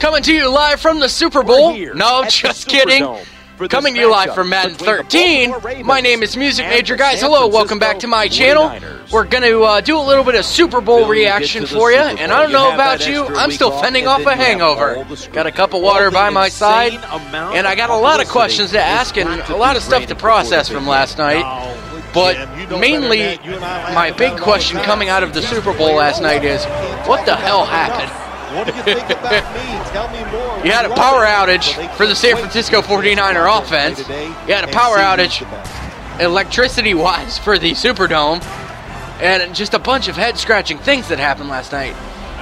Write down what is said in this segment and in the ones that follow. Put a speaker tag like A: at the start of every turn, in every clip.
A: Coming to you live from the Super Bowl. No, just kidding. Coming to you live from Madden 13. My name is Music Major. Guys, hello, welcome back to my channel. We're going to do a little bit of Super Bowl reaction for you. And I don't know about you, I'm still fending off a hangover. Got a cup of water by my side. And I got a lot of questions to ask and a lot of stuff to process from last night. But mainly, my big question coming out of the Super Bowl last night is, what the hell happened?
B: What do you think about me? Tell me more.
A: You had a power outage for the San Francisco 49er offense. You had a power outage electricity-wise for the Superdome. And just a bunch of head-scratching things that happened last night.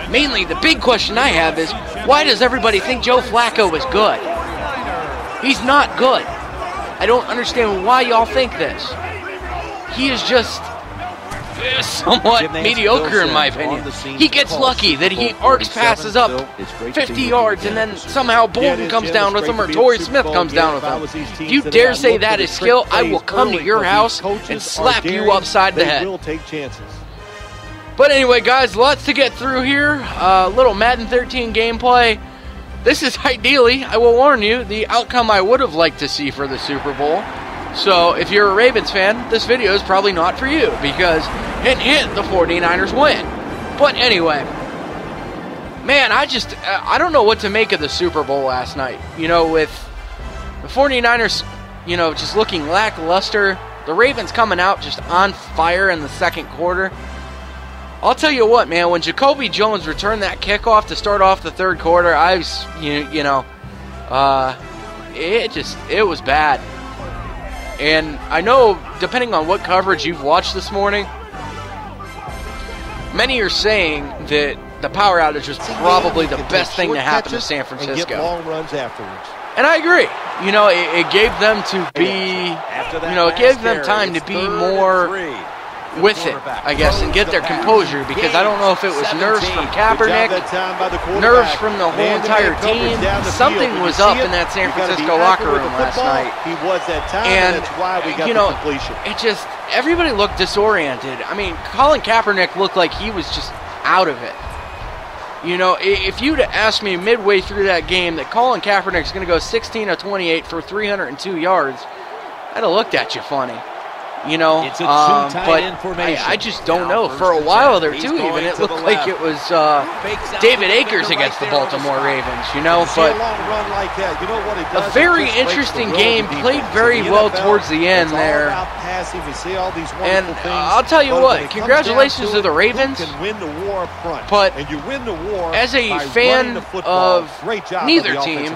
A: Mainly, the big question I have is, why does everybody think Joe Flacco is good? He's not good. I don't understand why y'all think this. He is just somewhat mediocre in my opinion. He gets lucky that he arcs passes up 50 yards and then somehow Bolden comes down with him or Torrey Smith comes down with him. If you dare say that is skill, I will come to your house and slap you upside the head. But anyway, guys, lots to get through here. Little Madden 13 gameplay. This is ideally, I will warn you, the outcome I would have liked to see for the Super Bowl. So, if you're a Ravens fan, this video is probably not for you, because the 49ers win. But anyway, man, I don't know what to make of the Super Bowl last night. You know, with the 49ers, you know, just looking lackluster, the Ravens coming out just on fire in the second quarter. I'll tell you what, man, when Jacoby Jones returned that kickoff to start off the third quarter, it was bad. And I know, depending on what coverage you've watched this morning, many are saying that the power outage was probably the best thing to happen to San Francisco. And I agree. You know, it gave them to be, it gave them time to be more with it, I guess, and get their composure, because I don't know if it was nerves from Kaepernick, nerves from the whole entire team. Something was up in that San Francisco locker room last night. And, you know, it just, everybody looked disoriented. I mean, Colin Kaepernick looked like he was just out of it. You know, if you'd asked me midway through that game that Colin Kaepernick's going to go 16 of 28 for 302 yards, I'd have looked at you funny. You know, but I just don't know. For a while there, too, even, it looked like it was David Akers against the Baltimore Ravens, you know, but a very interesting game, played very well towards the end there. And I'll tell you what, congratulations to the Ravens, but as a fan of neither team,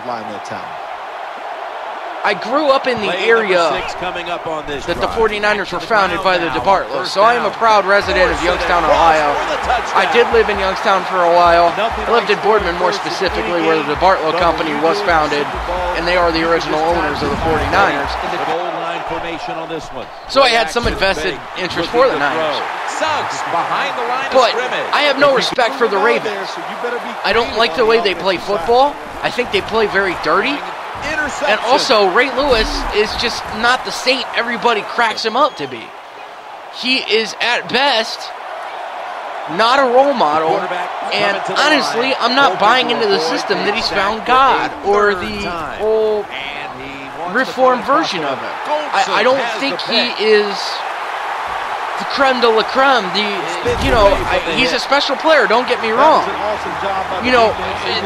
A: I grew up in the area that the 49ers were founded by the DeBartlos, so I am a proud resident of Youngstown, Ohio. I did live in Youngstown for a while. I lived in Boardman more specifically, where the DeBartlo company was founded, and they are the original owners of the 49ers. So I had some invested interest for the Niners. But I have no respect for the Ravens. I don't like the way they play football. I think they play very dirty. And also, Ray Lewis is just not the saint everybody cracks him up to be. He is, at best, not a role model. And honestly, I'm not buying into the system that he's found God or the whole reformed version of it. I don't think he is the creme de la creme. He's a special player, don't get me wrong. You know,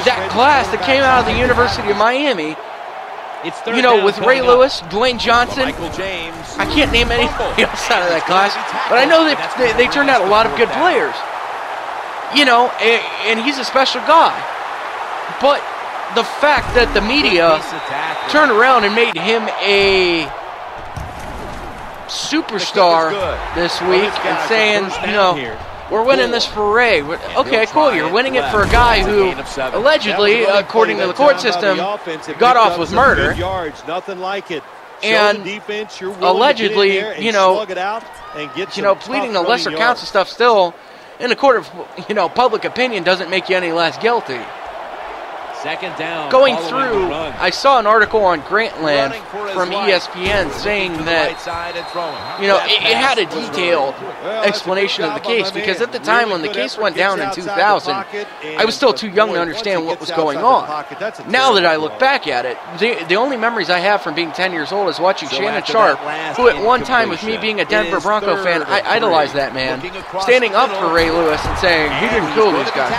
A: that class that came out of the University of Miami, you know, with Ray Lewis, Dwayne Johnson, I can't name anybody else out of that class, but I know they turned out a lot of good players. You know, and he's a special guy. But the fact that the media turned around and made him a superstar this week and saying, you know, we're winning this for Ray. Okay, cool. You're winning it for a guy who allegedly, according to the court system, got off with murder. And allegedly, pleading to lesser counts and stuff still, in the court of, public opinion doesn't make you any less guilty.
C: Second down.
A: Going through, I saw an article on Grantland from ESPN saying that, you know, it had a detailed explanation of the case, because at the time when the case went down in 2000, I was still too young to understand what was going on. Now that I look back at it, the only memories I have from being 10 years old is watching Shannon Sharp, who at one time, with me being a Denver Bronco fan, I idolized that man, standing up for Ray Lewis and saying, he didn't kill these guys.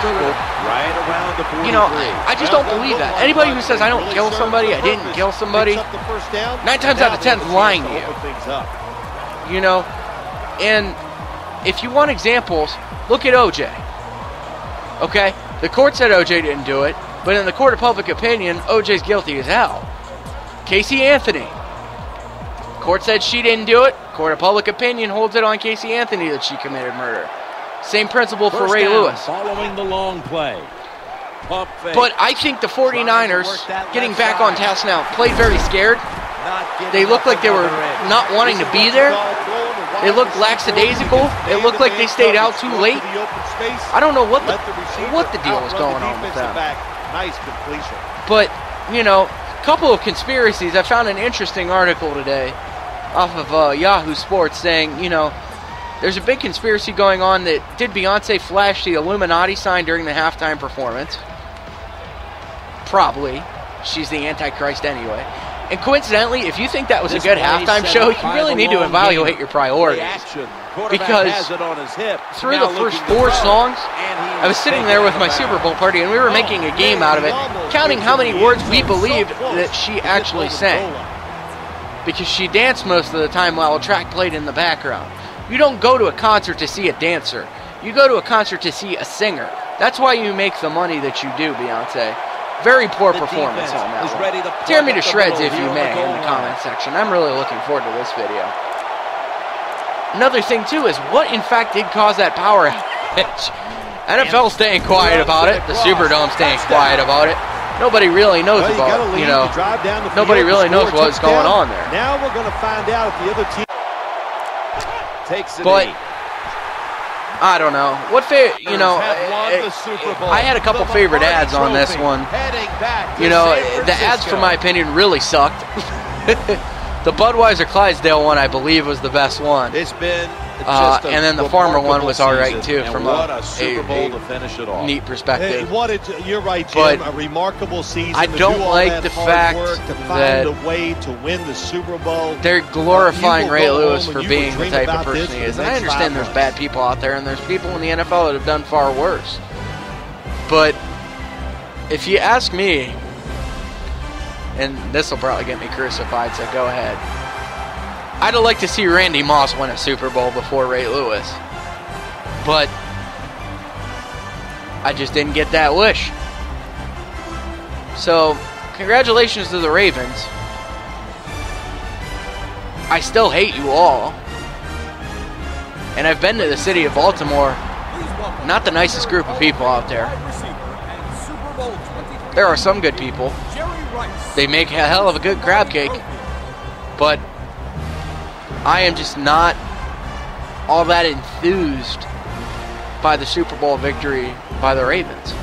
A: You know, I just don't believe that. Anybody who says I don't kill somebody, I didn't kill somebody, 9 times out of 10 is lying to you. You know, and if you want examples, look at OJ. Okay? The court said OJ didn't do it, but in the court of public opinion, OJ's guilty as hell. Casey Anthony. Court said she didn't do it. Court of public opinion holds it on Casey Anthony that she committed murder. Same principle for Ray Lewis.
C: Following the long play.
A: But I think the 49ers, getting back on task now, played very scared. They looked like they were not wanting to be there. They looked lackadaisical. It looked like they stayed out too late. I don't know what the deal was going on with them. But, you know, a couple of conspiracies. I found an interesting article today off of Yahoo Sports saying, you know, there's a big conspiracy going on that did Beyonce flash the Illuminati sign during the halftime performance? Probably. She's the Antichrist anyway. And coincidentally, if you think that was a good halftime show, you really need to evaluate your priorities. Because through the first 4 songs, I was sitting there with my Super Bowl party and we were making a game out of it, counting how many words we believed that she actually sang. Because she danced most of the time while a track played in the background. You don't go to a concert to see a dancer. You go to a concert to see a singer. That's why you make the money that you do, Beyonce. Very poor performance on that one. Tear me to shreds if you may in the comment section. I'm really looking forward to this video. Another thing too is what in fact did cause that power outage. NFL staying quiet about it. The Superdome staying quiet about it. Nobody really knows about it. You know, nobody really knows what's going on there.
B: Now we're going to find out if the other team takes the
A: knee. I don't know. You know, I had a couple favorite ads on this one. You know, the ads, for my opinion, really sucked. The Budweiser Clydesdale one, I believe, was the best one.
B: It's been
A: and then the Farmer one was all right too, from
B: a Super Bowl to finish it off.
A: Neat perspective.
B: You're right, Jim. A remarkable season.
A: I don't like the fact that
B: a way to win the Super Bowl.
A: They're glorifying Ray Lewis for being the type of person he is. And I understand there's bad people out there, and there's people in the NFL that have done far worse. But if you ask me, and this will probably get me crucified, so go ahead, I'd have liked to see Randy Moss win a Super Bowl before Ray Lewis. But I just didn't get that wish. So, congratulations to the Ravens. I still hate you all. And I've been to the city of Baltimore. Not the nicest group of people out there. There are some good people. They make a hell of a good crab cake. But I am just not all that enthused by the Super Bowl victory by the Ravens.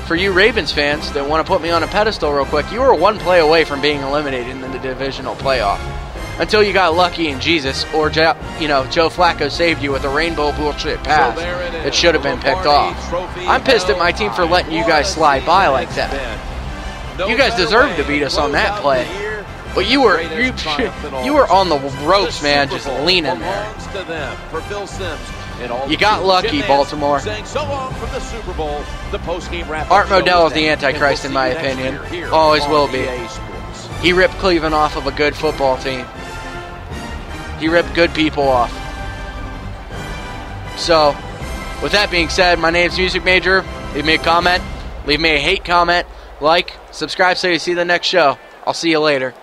A: For you Ravens fans that want to put me on a pedestal real quick, you were one play away from being eliminated in the divisional playoff. Until you got lucky in Jesus, or Joe Flacco saved you with a rainbow bullshit pass that should have been picked off. I'm pissed at my team for letting you guys slide by like that. You guys deserve to beat us on that play. But you were on the ropes, man, just leaning there. You got lucky, Baltimore. Art Modell is the Antichrist, in my opinion. Always will be. He ripped Cleveland off of a good football team. He ripped good people off. So, with that being said, my name's Music Major. Leave me a comment. Leave me a hate comment. Like, subscribe so you see the next show. I'll see you later.